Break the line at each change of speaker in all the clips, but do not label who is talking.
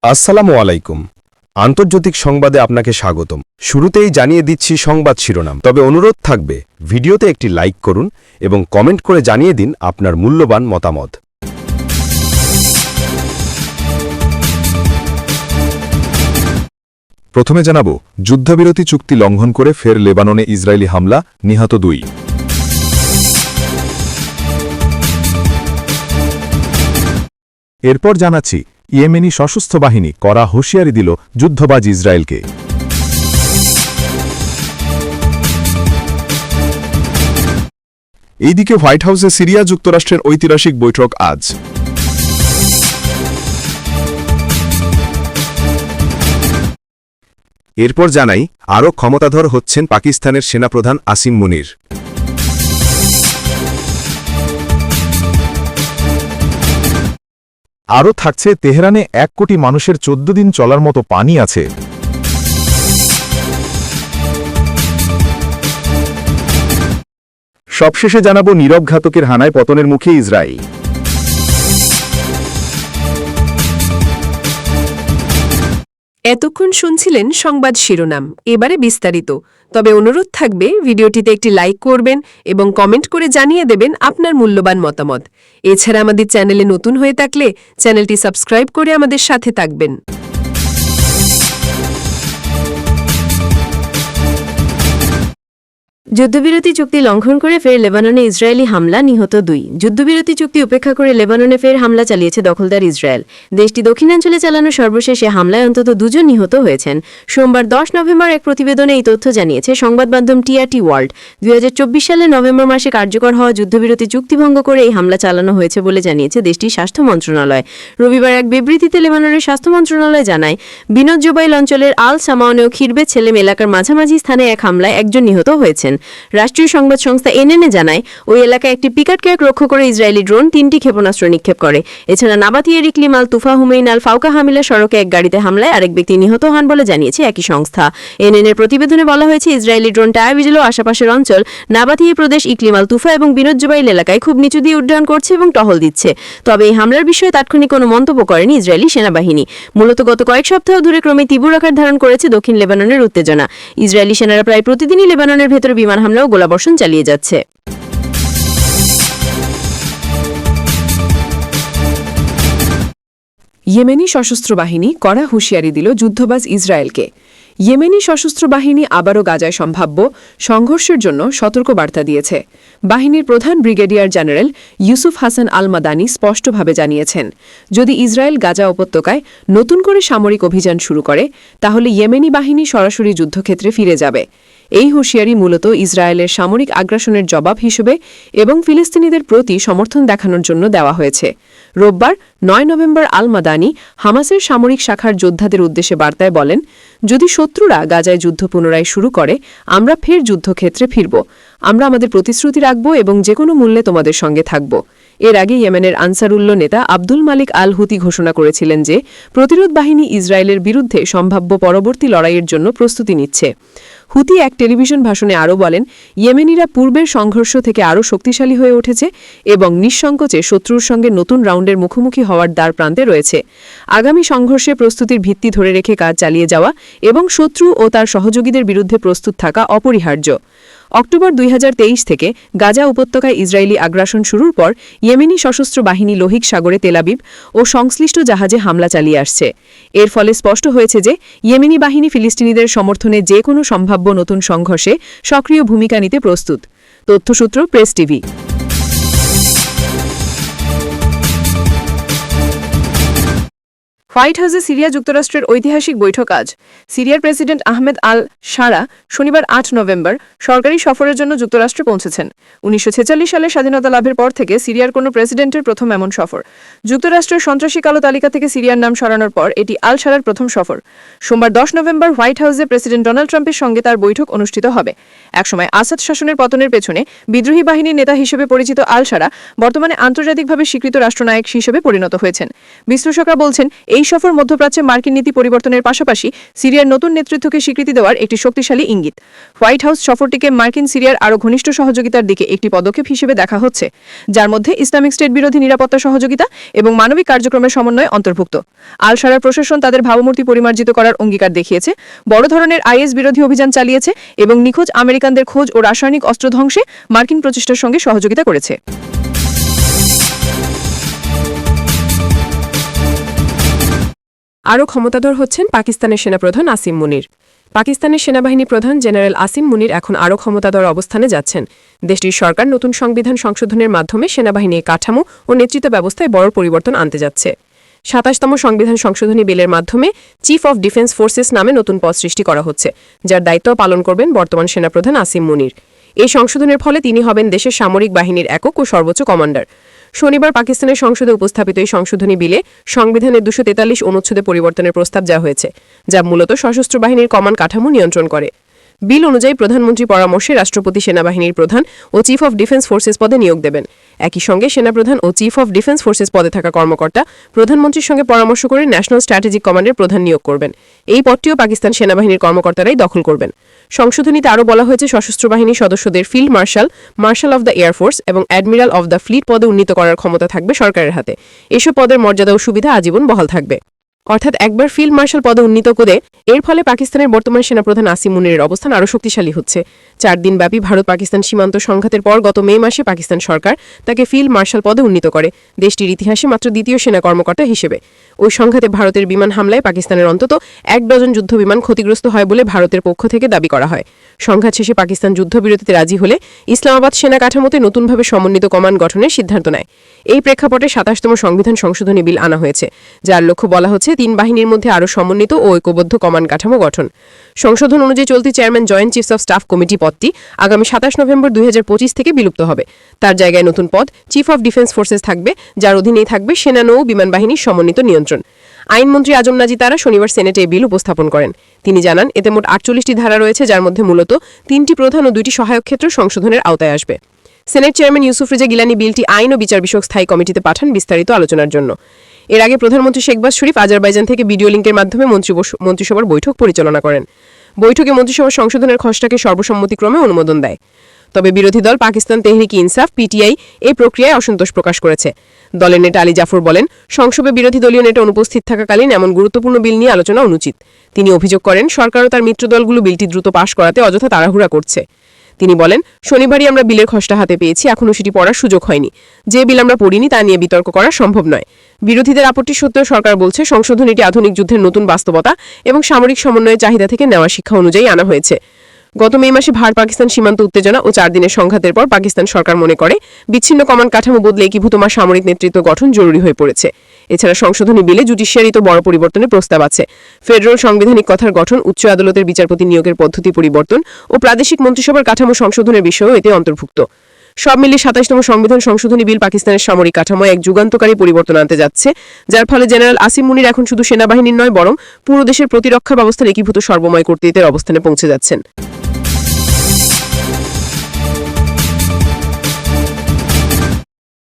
আসসালামু আলাইকুম। আন্তর্জাতিক সংবাদে আপনাকে স্বাগতম। শুরুতেই জানিয়ে দিচ্ছি সংবাদ শিরোনাম, তবে অনুরোধ থাকবে ভিডিওতে একটি লাইক করুন এবং কমেন্ট করে জানিয়ে দিন আপনার মূল্যবান মতামত।
প্রথমে জানাব, যুদ্ধবিরতি চুক্তি লঙ্ঘন করে ফের লেবাননে ইসরায়েলি হামলা, নিহত 2। এরপর জানাচ্ছি, ইয়েমেনি সশস্ত্র বাহিনী কড়া হুঁশিয়ারি দিল যুদ্ধবাজ ইসরায়েলকে। এইদিকে হোয়াইট হাউসে সিরিয়া যুক্তরাষ্ট্রের ঐতিহাসিক বৈঠক আজ।
এরপর জানাই, আরও ক্ষমতাধর হচ্ছেন পাকিস্তানের সেনাপ্রধান আসিম মুনির।
আরও থাকছে, তেহরানে 1 কোটি মানুষের 14 দিন চলার মতো পানি আছে। সবশেষে জানাব, নীরব ঘাতকের হানায় পতনের মুখে ইসরায়েল।
এতক্ষণ শুনছিলেন সংবাদ শিরোনাম, এবারে বিস্তারিত। তবে অনুরোধ থাকবে ভিডিওটিতে একটি লাইক করবেন এবং কমেন্ট করে জানিয়ে দেবেন আপনার মূল্যবান মতামত। এছাড়া আমাদের চ্যানেলে নতুন হয়ে থাকলে চ্যানেলটি সাবস্ক্রাইব করে আমাদের সাথে থাকবেন।
যুদ্ধবিরতি চুক্তি লঙ্ঘন করে ফের লেবাননে ইসরায়েলি হামলা, নিহত 2। যুদ্ধবিরতি চুক্তি উপেক্ষা করে লেবাননে ফের হামলা চালিয়েছে দখলদার ইসরায়েল। দেশটি দক্ষিণাঞ্চলে চালানো সর্বশেষ এ হামলায় অন্তত 2 জন নিহত হয়েছেন। সোমবার 10 নভেম্বর এক প্রতিবেদনে এই তথ্য জানিয়েছে সংবাদ মাধ্যম টিআরটি ওয়ার্ল্ড। 2024 সালের নভেম্বর মাসে কার্যকর হওয়া যুদ্ধবিরতি চুক্তি ভঙ্গ করে এই হামলা চালানো হয়েছে বলে জানিয়েছে দেশটির স্বাস্থ্য মন্ত্রণালয়। রবিবার এক বিবৃতিতে লেবাননের স্বাস্থ্য মন্ত্রণালয় জানায়, বিনোদ জোবাইল অঞ্চলের আল সামাওনে ও খিরবে ছেলেম এলাকার মাঝামাঝি স্থানে এক হামলায় 1 জন নিহত হয়েছেন। রাষ্ট্রীয় সংবাদ সংস্থা এনএনএ জানায়, ওই এলাকায় একটি পিকাট ট্রাক লক্ষ্য করে ইসরায়েলি ড্রোন 3টি ক্ষেপণাস্ত্র নিক্ষেপ করে। এছাড়া নাবাতিয়ের ইকলিম আল তুফা হুমেইন আল ফাউকা হামিলা সড়কে এক গাড়িতে হামলায় আরেক ব্যক্তি নিহত হন বলে জানিয়েছে একই সংস্থা। এনএনএর প্রতিবেদনে বলা হয়েছে, ইসরায়েলি ড্রোন টায়াবিজল ও আশেপাশের অঞ্চল, নাবাতিয়ে প্রদেশ, ইকলিম আল তুফা এবং বিনোদ জুবাইল এলাকায় খুব নিচু দিয়ে উড্ডয়ন করছে এবং টহল দিচ্ছে। তবে এই হামলার বিষয়ে তাৎক্ষণিক কোনো মন্তব্য করেনি ইসরায়েলি সেনাবাহিনী। মূলত গত কয়েক সপ্তাহ ধরে ক্রমে তীব্র আকার ধারণ করেছে দক্ষিণ লেবাননের উত্তেজনা। ইসরায়েলি সেনারা প্রায় প্রতিদিনই লেবাননের ভেতরে বিমান হামলা ও গোলাবর্ষণ চালিয়ে যাচ্ছে।
ইয়েমেনি সশস্ত্র বাহিনী কড়া হুঁশিয়ারি দিল যুদ্ধবাজ ইসরায়েলকে। ইয়েমেনি সশস্ত্র বাহিনী আবারও গাজায় সম্ভাব্য সংঘর্ষের জন্য সতর্কবার্তা দিয়েছে। বাহিনীর প্রধান ব্রিগেডিয়ার জেনারেল ইউসুফ হাসান আল মাদানি স্পষ্টভাবে জানিয়েছেন, যদি ইসরায়েল গাজা উপত্যকায় নতুন করে সামরিক অভিযান শুরু করে, তাহলে ইয়েমেনি বাহিনী সরাসরি যুদ্ধক্ষেত্রে ফিরে যাবে। এই হুঁশিয়ারি মূলত ইসরায়েলের সামরিক আগ্রাসনের জবাব হিসেবে এবং ফিলিস্তিনিদের প্রতি সমর্থন দেখানোর জন্য দেওয়া হয়েছে। রোববার 9 নভেম্বর আল মাদানি হামাসের সামরিক শাখার যোদ্ধাদের উদ্দেশ্যে বার্তায় বলেন, যদি শত্রুরা গাজায় যুদ্ধ পুনরায় শুরু করে, আমরা ফের যুদ্ধক্ষেত্রে ফিরব। আমরা আমাদের প্রতিশ্রুতি রাখব এবং যে কোনো মূল্যে তোমাদের সঙ্গে থাকব। এর আগে ইয়েমেনের আনসারুল্লাহ নেতা আব্দুল মালিক আল হুতি ঘোষণা করেছিলেন যে প্রতিরোধ বাহিনী ইসরায়েলের বিরুদ্ধে সম্ভাব্য পরবর্তী লড়াইয়ের জন্য প্রস্তুতি নিচ্ছে। হুতি এক টেলিভিশন ভাষণে আরও বলেন, ইয়েমেনিরা পূর্বের সংঘর্ষ থেকে আরও শক্তিশালী হয়ে উঠেছে এবং নিঃসংকোচে শত্রুর সঙ্গে নতুন রাউন্ডের মুখোমুখি হওয়ার দ্বার প্রান্তে রয়েছে। আগামী সংঘর্ষে প্রস্তুতির ভিত্তি ধরে রেখে কাজ চালিয়ে যাওয়া এবং শত্রু ও তার সহযোগীদের বিরুদ্ধে প্রস্তুত থাকা অপরিহার্য। অক্টোবর 2023 থেকে গাজা উপত্যকায় ইসরায়েলি আগ্রাসন শুরুর পর ইয়েমেনি সশস্ত্র বাহিনী লোহিত সাগরে তেলাবিব ও সংশ্লিষ্ট জাহাজে হামলা চালিয়ে আসছে। এর ফলে স্পষ্ট হয়েছে যে ইয়েমেনি বাহিনী ফিলিস্তিনিদের সমর্থনে যে কোনো সম্ভাব্য নতুন সংঘর্ষে সক্রিয় ভূমিকা নিতে প্রস্তুত। তথ্যসূত্র প্রেস টিভি। হোয়াইট হাউসে সিরিয়া যুক্তরাষ্ট্রের ঐতিহাসিক বৈঠক আজ। সিরিয়ার প্রেসিডেন্ট আহমেদ আল শারা শনিবার 8 নভেম্বর সরকারি সফরের জন্য যুক্তরাষ্ট্রে পৌঁছেছেন। 1946 সালে স্বাধীনতা লাভের পর থেকে সিরিয়ার কোনো প্রেসিডেন্টের প্রথম এমন সফর। যুক্তরাষ্ট্রের সন্ত্রাসী কালো তালিকা থেকে সিরিয়ার নাম সরানোর পর এটি আল শারার প্রথম সফর। সোমবার 10 নভেম্বর হোয়াইট হাউসে প্রেসিডেন্ট ডোনাল্ড ট্রাম্পের সঙ্গে তার বৈঠক অনুষ্ঠিত হবে। একসময় আসাদ শাসনের পতনের পেছনে বিদ্রোহী বাহিনীর নেতা হিসেবে পরিচিত আল শারা বর্তমানে আন্তর্জাতিকভাবে স্বীকৃত রাষ্ট্রনায়ক হিসেবে পরিণত হয়েছেন। বিশ্লেষকরা বলছেন, এই এই সফর মধ্যপ্রাচ্যে মার্কিন নীতি পরিবর্তনের পাশাপাশি সিরিয়ার নতুন নেতৃত্বকে স্বীকৃতি দেওয়ার একটি শক্তিশালী ইঙ্গিত। হোয়াইট হাউস সফরটিকে মার্কিন সিরিয়ার আরও ঘনিষ্ঠ সহযোগিতার দিকে একটি পদক্ষেপ হিসেবে দেখা হচ্ছে, যার মধ্যে ইসলামিক স্টেট বিরোধী নিরাপত্তা সহযোগিতা এবং মানবিক কার্যক্রমের সমন্বয় অন্তর্ভুক্ত। আল শারার প্রশাসন তাদের ভাবমূর্তি পরিমার্জিত করার অঙ্গীকার দেখিয়েছে, বড় ধরনের আইএস বিরোধী অভিযান চালিয়েছে এবং নিখোঁজ আমেরিকানদের খোঁজ ও রাসায়নিক অস্ত্র ধ্বংসে মার্কিন প্রচেষ্টার সঙ্গে সহযোগিতা করেছে।
আরও ক্ষমতাধর হচ্ছেন পাকিস্তানের সেনাপ্রধান আসিম মুনির। পাকিস্তানের সেনাবাহিনী প্রধান জেনারেল আসিম মুনির এখন আরও ক্ষমতাধর অবস্থানে যাচ্ছেন। দেশটির সরকার নতুন সংবিধান সংশোধনের মাধ্যমে সেনাবাহিনীর কাঠামো ও নেতৃত্ব ব্যবস্থায় বড় পরিবর্তন আনতে যাচ্ছে। ২৭তম সংবিধান সংশোধনী বিলের মাধ্যমে চিফ অফ ডিফেন্স ফোর্সেস নামে নতুন পদ সৃষ্টি করা হচ্ছে, যার দায়িত্ব পালন করবেন বর্তমান সেনাপ্রধান আসিম মুনির। এই সংশোধনের ফলে তিনি হবেন দেশের সামরিক বাহিনীর একক ও সর্বোচ্চ কমান্ডার। শনিবার পাকিস্তানের সংসদে উপস্থাপিত এই সংশোধনী বিলে সংবিধানের ২৪৩ অনুচ্ছেদে পরিবর্তনের প্রস্তাব দেওয়া হয়েছে, যা মূলত সশস্ত্র বাহিনীর কমান্ড কাঠামো নিয়ন্ত্রণ করে। বিল অনুযায়ী প্রধানমন্ত্রী পরামর্শে রাষ্ট্রপতি সেনাবাহিনীর প্রধান ও চিফ অফ ডিফেন্স ফোর্সেস পদে নিয়োগ দেবেন। একই সঙ্গে সেনাপ্রধান ও চিফ অফ ডিফেন্স ফোর্সেস পদে থাকা কর্মকর্তা প্রধানমন্ত্রীর সঙ্গে পরামর্শ করে ন্যাশনাল স্ট্র্যাটেজিক কমান্ডের প্রধান নিয়োগ করবেন। এই পদটিও পাকিস্তান সেনাবাহিনীর কর্মকর্তারাই দখল করবেন। সংশোধনীতে আরও বলা হয়েছে, সশস্ত্র বাহিনীর সদস্যদের field marshal, marshal of the air force এবং অ্যাডমিরাল অব দ্য ফ্লিট পদে উন্নীত করার ক্ষমতা থাকবে সরকারের হাতে। এসব পদের মর্যাদা ও সুবিধা আজীবন বহাল থাকবে। অর্থাৎ একবার ফিল্ড মার্শাল পদে উন্নীত করে এর ফলে পাকিস্তানের বর্তমান সেনাপ্রধান আসিম মুনিরের অবস্থান আরও শক্তিশালী হচ্ছে। ৪ দিনব্যাপী ভারত পাকিস্তান সীমান্ত সংঘাতের পর গত মে মাসে পাকিস্তান সরকার তাকে ফিল্ড মার্শাল পদে উন্নীত করে, দেশটির ইতিহাসে মাত্র দ্বিতীয় সেনা কর্মকর্তা হিসেবে। ওই সংঘাতে ভারতের বিমান হামলায় পাকিস্তানের অন্তত ১ ডজন যুদ্ধবিমান ক্ষতিগ্রস্ত হয় বলে ভারতের পক্ষ থেকে দাবি করা হয়। সংঘাত শেষে পাকিস্তান যুদ্ধবিরতিতে রাজি হলে ইসলামাবাদ সেনা কাঠামোতে নতুনভাবে সমন্বিত কমান্ড গঠনের সিদ্ধান্ত নেয়। এই প্রেক্ষাপটে ২৭তম সংবিধান সংশোধনী বিল আনা হয়েছে, যার লক্ষ্য বলা হচ্ছে ৩ বাহিনীর মধ্যে আরও সমন্বিত ও ঐক্যবদ্ধ কমান্ড কাঠামো গঠন। সংশোধন অনুযায়ী চলতি chairman joint chiefs of staff committee পদটি আগামী ২৭ নভেম্বর ২০২৫ থেকে বিলুপ্ত হবে। তার জায়গায় নতুন পদ চিফ অফ ডিফেন্স ফোর্সেস থাকবে, যার অধীনেই থাকবে সেনা নৌ বিমান বাহিনীর সমন্বিত নিয়ন্ত্রণ। আইনমন্ত্রী আজম নাজি তারা শনিবার সেনেটে এই বিল উপস্থাপন করেন। তিনি জানান, এতে মোট ৪৮টি ধারা রয়েছে, যার মধ্যে মূলত ৩টি প্রধান ও ২টি সহায়ক ক্ষেত্র সংশোধনের আওতায় আসবে। সেনেট চেয়ারম্যান ইউসুফ রেজা গিলানি বিলটি আইন ও বিচার বিষয়ক স্থায়ী কমিটিতে পাঠান বিস্তারিত আলোচনার জন্য। এর আগে প্রধানমন্ত্রী শেখবাজ শরীফ আজারবাইজান থেকে ভিডিও লিঙ্কের মাধ্যমে মন্ত্রিসভার বৈঠক পরিচালনা করেন। বৈঠকে মন্ত্রিসভার সংশোধনের খসড়াকে সর্বসম্মতিক্রমে অনুমোদন দেয়। তবে বিরোধী দল পাকিস্তান তেহরিক ইনসাফ পিটিআই এই প্রক্রিয়ায় অসন্তোষ প্রকাশ করেছে। দলের নেতা আলী জাফর বলেন, সংসদে বিরোধী দলীয় নেতা অনুপস্থিত থাকাকালীন এমন গুরুত্বপূর্ণ বিল নিয়ে আলোচনা অনুচিত। তিনি অভিযোগ করেন, সরকার ও তার মিত্র দলগুলো বিলটি দ্রুত পাশ করাতে অযথা তাড়াহুড়া করছে। তিনি বলেন, শনিবারই আমরা বিলের খসড়া হাতে পেয়েছি, এখনও সেটি পড়ার সুযোগ হয়নি। যে বিল আমরা পড়িনি তা নিয়ে বিতর্ক করা সম্ভব নয়। বিরোধীদের আপত্তি সত্ত্বেও সরকার বলছে, সংশোধনীটি আধুনিক যুদ্ধের নতুন বাস্তবতা এবং সামরিক সমন্বয়ের চাহিদা থেকে নেওয়া শিক্ষা অনুযায়ী আনা হয়েছে। গত মে মাসে ভারত পাকিস্তান সীমান্ত উত্তেজনা ও ৪ দিনের সংঘাতের পর পাকিস্তান সরকার মনে করে বিচ্ছিন্ন কমান্ড কাঠামো বদলে একীভূত সামরিক নেতৃত্ব গঠন জরুরি হয়ে পড়েছে। এছাড়া সংশোধনী বিলে জুডিশিয়ারিতে বড় পরিবর্তনের প্রস্তাব আছে। ফেডারেল সাংবিধানিক কথার গঠন, উচ্চ আদালতের বিচারপতি নিয়োগের পদ্ধতি পরিবর্তন ও প্রাদেশিক মন্ত্রিসভার কাঠামো সংশোধনের বিষয়ও এতে অন্তর্ভুক্ত। সব মিলিয়ে ২৭তম সংবিধান সংশোধনী বিল পাকিস্তানের সামরিক কাঠামোয় এক যুগান্তকারী পরিবর্তন আনতে যাচ্ছে, যার ফলে জেনারেল আসিম মুনির এখন শুধু সেনাবাহিনীর নয়, বরং পুরো দেশের প্রতিরক্ষা ব্যবস্থার একীভূত সর্বময় কর্তৃত্বের অবস্থানে পৌঁছে যাচ্ছেন।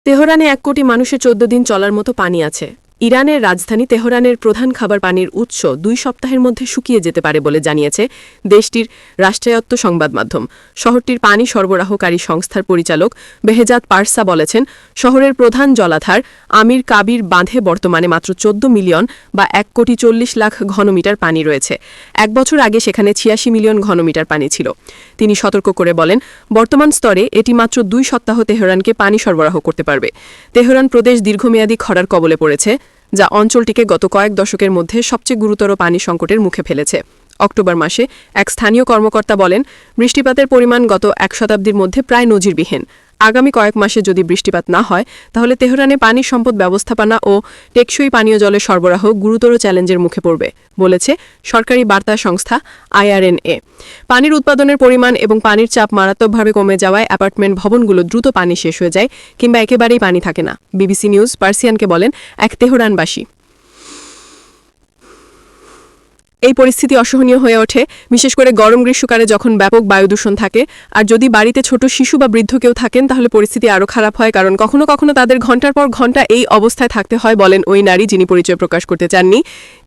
তেহরানে ১ কোটি মানুষের ১৪ দিন চলার মতো পানি আছে। ইরানের রাজধানী তেহরানের প্রধান খাবার পানির উৎস ২ সপ্তাহের মধ্যে শুকিয়ে যেতে পারে বলে জানিয়েছে দেশটির রাষ্ট্রায়ত্ত সংবাদ মাধ্যম। শহরটির পানি সরবরাহকারী সংস্থার পরিচালক বেহেজাত পারসা বলেছেন, শহরের প্রধান জলাধার আমির কাবির বাঁধে বর্তমানে মাত্র ১৪ মিলিয়ন বা ১,৪০,০০,০০০ ঘনমিটার পানি রয়েছে। ১ বছর আগে সেখানে ৮৬ মিলিয়ন ঘনমিটার পানি ছিল। তিনি সতর্ক করে বলেন, বর্তমান স্তরে এটি মাত্র ২ সপ্তাহ তেহরানকে পানি সরবরাহ করতে পারবে। তেহরান প্রদেশ দীর্ঘমেয়াদী খরার কবলে পড়েছে, যা অঞ্চলটিকে গত কয়েক দশকের মধ্যে সবচেয়ে গুরুতর পানি সংকটের মুখে ফেলেছে। অক্টোবর মাসে এক স্থানীয় কর্মকর্তা বলেন, বৃষ্টিপাতের পরিমাণ গত ১ শতাব্দীর মধ্যে প্রায় নজিরবিহীন। আগামী কয়েক মাসে যদি বৃষ্টিপাত না হয়, তাহলে তেহরানে পানি সম্পদ ব্যবস্থাপনা ও টেকসই পানীয় জলের সরবরাহ গুরুতর চ্যালেঞ্জের মুখে পড়বে, বলেছে সরকারি বার্তা সংস্থা IRNA। পানির উৎপাদনের পরিমাণ এবং পানির চাপ মারাত্মকভাবে কমে যাওয়ায় অ্যাপার্টমেন্ট ভবনগুলো দ্রুত পানি শেষ হয়ে যায় কিংবা একেবারেই পানি থাকে না। BBC নিউজ পার্সিয়ানকে বলেন এক তেহরানবাসী।
এই পরিস্থিতি অসহনীয় হয়ে ওঠে, বিশেষ করে গরম গ্রীষ্মকালে যখন ব্যাপক বায়ুদূষণ থাকে। আর যদি বাড়িতে ছোট শিশু বা বৃদ্ধ কেউ থাকেন তাহলে পরিস্থিতি আরও খারাপ হয়, কারণ কখনো কখনো তাদের ঘণ্টার পর ঘণ্টা এই অবস্থায় থাকতে হয়, বলেন ওই নারী যিনি পরিচয় প্রকাশ করতে চাননি।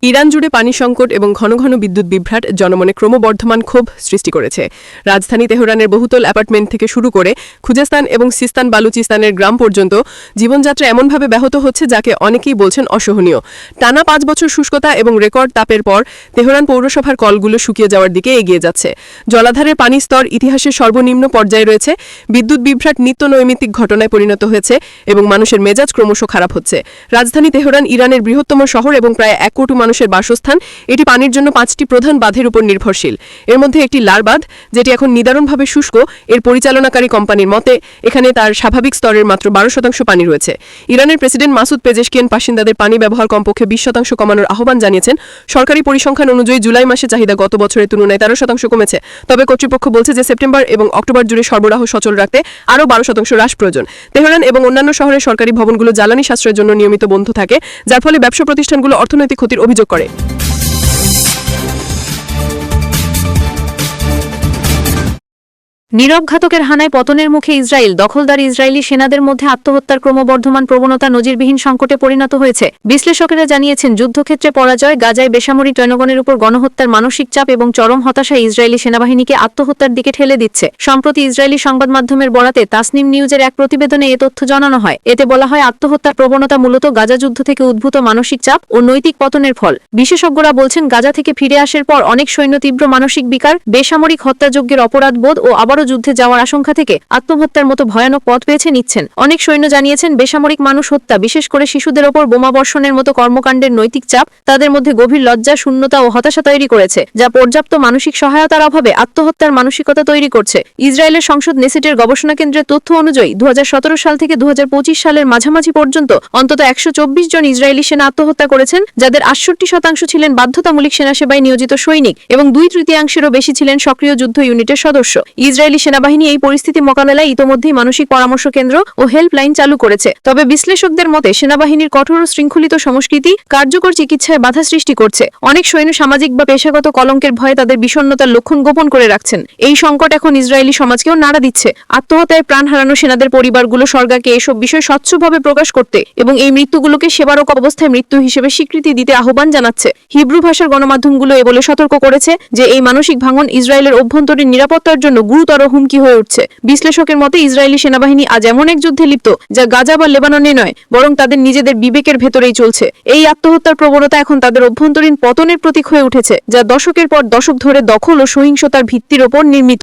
ইরান জুড়ে পানি সংকট এবং ঘন ঘন বিদ্যুৎ বিভ্রাট জনমনে ক্রমবর্ধমান ক্ষোভ সৃষ্টি করেছে। রাজধানী তেহরানের বহুতল অ্যাপার্টমেন্ট থেকে শুরু করে খুজেস্তান এবং সিস্তান বালুচিস্তানের গ্রাম পর্যন্ত জীবনযাত্রা এমনভাবে ব্যাহত হচ্ছে যাকে অনেকেই বলছেন অসহনীয়। টানা 5 বছর শুষ্কতা এবং রেকর্ড তাপের পর তেহরান পৌরসভার কলগুলো শুকিয়ে যাওয়ার দিকে এগিয়ে যাচ্ছে। জলাধারের পানির স্তর ইতিহাসের সর্বনিম্ন পর্যায়ে রয়েছে। বিদ্যুৎ বিভ্রাট নিত্য নৈমিত্তিক ঘটনায় পরিণত হয়েছে এবং মানুষের মেজাজ ক্রমশ খারাপ হচ্ছে। রাজধানী তেহরান ইরানের বৃহত্তম শহর এবং প্রায় 1 কোটি মানুষের বাসস্থান। এটি পানির জন্য 5টি প্রধান বাঁধের উপর নির্ভরশীল। এর মধ্যে একটি লার বাঁধ, যেটি এখন নিদারুণভাবে শুষ্ক। এর পরিচালনাকারী কোম্পানির মতে এখানে তার স্বাভাবিক স্তরের মাত্র 12% পানি রয়েছে। ইরানের প্রেসিডেন্ট মাসুদ পেজেশকিয়ান বাসিন্দাদের পানি ব্যবহার কমপক্ষে 20% কমানোর আহ্বান জানিয়েছেন। সরকারি পরিসংখ্যান অনুযায়ী জুলাই মাসে চাহিদা গত বছরের তুলনায় 13% কমেছে। তবে কর্তৃপক্ষ বলছে যে সেপ্টেম্বর এবং অক্টোবর জুড়ে সরবরাহ সচল রাখতে আরও 12% হ্রাস প্রয়োজন। তেহরান এবং অন্যান্য শহরের সরকারি ভবনগুলো জ্বালানি সাশ্রয়ের জন্য নিয়মিত বন্ধ থাকে, যার ফলে ব্যবসা প্রতিষ্ঠানগুলো অর্থনৈতিক ক্ষতির অভিযোগ করে।
নীরব ঘাতকের হানায় পতনের মুখে ইসরায়েল, দখলদার ইসরায়েলি সেনাদের মধ্যে আত্মহত্যার ক্রমবর্ধমান প্রবণতা নজিরবিহীন সংকটে পরিণত হয়েছে। বিশ্লেষকেরা জানিয়েছেন, যুদ্ধক্ষেত্রে পরাজয়, গাজায় বেসামরিক জনগণের উপর গণহত্যার মানসিক চাপ এবং চরম হতাশা ইসরায়েলি সেনাবাহিনীকে আত্মহত্যার দিকে ঠেলে দিচ্ছে। সম্প্রতি ইসরায়েলি সংবাদ মাধ্যমের বরাতে তাসনিম নিউজের এক প্রতিবেদনে এ তথ্য জানানো হয়। এতে বলা হয়, আত্মহত্যার প্রবণতা মূলত গাজা যুদ্ধ থেকে উদ্ভূত মানসিক চাপ ও নৈতিক পতনের ফল। বিশেষজ্ঞরা বলছেন, গাজা থেকে ফিরে আসার পর অনেক সৈন্য তীব্র মানসিক বিকার, বেসামরিক হত্যাযজ্ঞের অপরাধবোধ ও আবারও যুদ্ধে যাওয়ার আশঙ্কা থেকে আত্মহত্যার মতো ভয়ানক পথ বেছে নিচ্ছেন। অনেক সৈন্য জানিয়েছেন, বেসামরিক মানুষ হত্যা, বিশেষ করে শিশুদের ওপর বোমাবর্ষণের মতো কর্মকাণ্ডের নৈতিক চাপ তাদের মধ্যে গভীর লজ্জা, শূন্যতা ও হতাশা তৈরি করেছে, যা পর্যাপ্ত মানসিক সহায়তার অভাবে আত্মহত্যার মানসিকতা তৈরি করছে। ইসরায়েলের সংসদ নেসেটের গবেষণা কেন্দ্রের তথ্য অনুযায়ী 2017 সাল থেকে 2025 সালের মাঝামাঝি পর্যন্ত অন্তত 124 জন ইসরায়েলি সেনা আত্মহত্যা করেছেন, যাদের 68% ছিলেন বাধ্যতামূলক সেনাসেবায় নিয়োজিত সৈনিক এবং 2/3 বেশি ছিলেন সক্রিয় যুদ্ধ ইউনিটের সদস্য। ইসরায়েলি সেনাবাহিনী এই পরিস্থিতি মোকাবেলায় ইতোমধ্যেই মানসিক পরামর্শ কেন্দ্র ও হেল্পলাইন চালু করেছে। তবে বিশ্লেষকদের মতে, সেনাবাহিনীর কঠোর ও শৃঙ্খলিত সংস্কৃতি কার্যকর চিকিৎসায় বাধা সৃষ্টি করছে। অনেক সৈন্য সামাজিক বা পেশাগত কলঙ্কের ভয়ে তাদের বিষণ্ণতার লক্ষণ গোপন করে রাখছেন। এই সংকট এখন ইসরায়েলি সমাজকেও নাড়া দিচ্ছে। আত্মহত্যায় প্রাণ হারানো সেনাদের পরিবারগুলো সরকারকে এসব বিষয় স্বচ্ছভাবে প্রকাশ করতে এবং এই মৃত্যুগুলোকে সেবারক অবস্থায় মৃত্যু হিসেবে স্বীকৃতি দিতে আহ্বান জানাচ্ছে। হিব্রু ভাষার গণমাধ্যমগুলো এ বলে সতর্ক করেছে যে এই মানসিক ভাঙন ইসরায়েলের অভ্যন্তরীণ নিরাপত্তার জন্য গুরুতর হুমকি হয়ে উঠছে। বিশ্লেষকের মতে, ইসরায়েলি সেনাবাহিনী আজ এমন এক যুদ্ধে লিপ্ত যা গাজা বা লেবাননে নয়, বরং তাদের নিজেদের বিবেকের ভেতরেই চলছে। এই আত্মহত্যার প্রবণতা এখন তাদের অভ্যন্তরীণ পতনের প্রতীক হয়ে উঠেছে, যা দশকের পর দশক ধরে দখল ও সহিংসতার ভিত্তির ওপর নির্মিত।